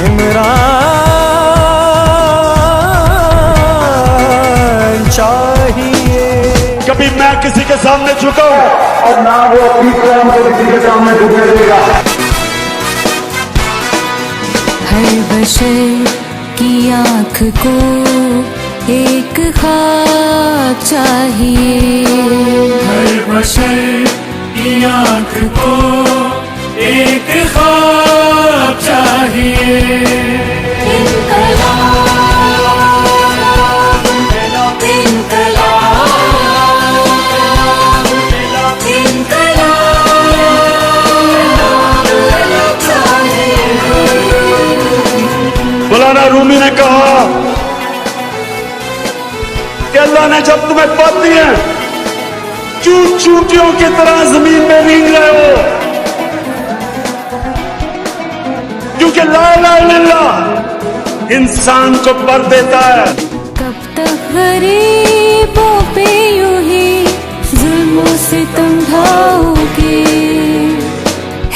इमरान चाहिए। कभी मैं किसी के सामने झुकाऊं और ना वो अपनी कौम को किसी के सामने झुकने देगा। हर बशर की आँख को एक ख्वाब चाहिए। हर बशर की आँख को एक ख्वाब चाहिए। इनकलाब, इनकलाब, इनकलाब चाहिए। मौलाना रूमी ने कहा कि अल्लाह ने जब तुम्हें पद दिए चूंटियों की तरह जमीन में रींग रहे हो, क्योंकि ला इलाहा इल्लल्लाह इंसान को पर देता है। कब तक गरीबों पे यूं ही जुल्म से तुम ढाओगे?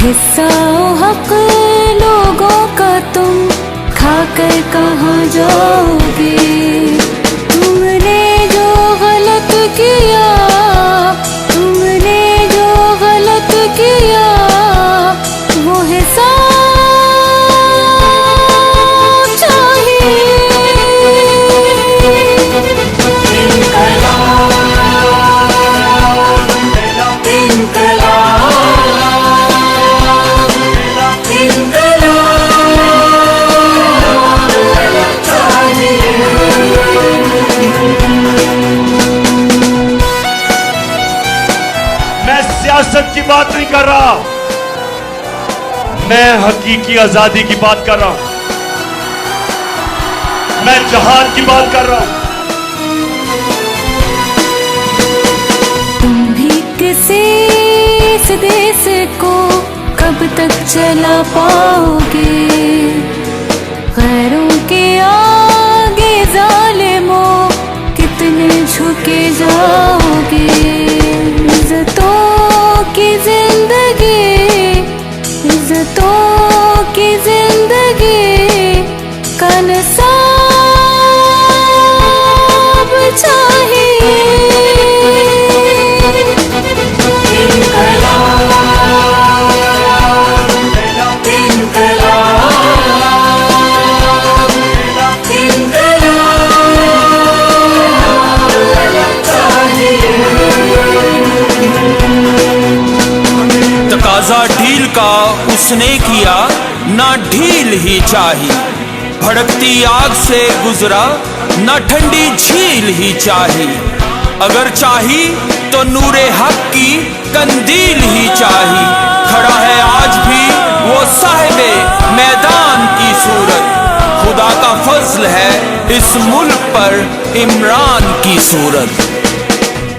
हिस्सा हक लोगों का तुम खाकर कहाँ जाओगे? तुमने जो गलत किया, तुमने जो गलत किया, वो हिसाब चाहिए। इनकलाब, इनकलाब, इनकलाब चाहिए। मैं सियासत की बात नहीं कर रहा, मैं हकीकी आजादी की बात कर रहा हूं, मैं जहाद की बात कर रहा हूं। तुम भी किसी इस देश को कब तक चला पाओगे? गैरों के आगे जालिमों कितने झुके जाओगे? इज्जतों की जिंदगी, इज्जतों की जिंदगी का नसाब चाहिए। इनकलाब, इनकलाब, इनकलाब चाहिए। तकाजा ढील का उसने किया, ना ढील ही चाहिए। भड़कती आग से गुजरा, ना ठंडी झील ही चाहिए। अगर चाही तो नूरे हक की कंदील ही चाहिए। खड़ा है आज भी वो साहिबे मैदान की सूरत। खुदा का फजल है इस मुल्क पर इमरान की सूरत।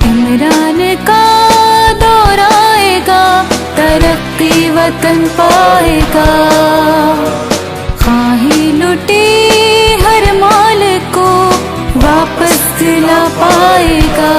इमरान का दौर आएगा, तरक्की वतन पाएगा। खाही लुटी हर माल को वापस दिला पाएगा।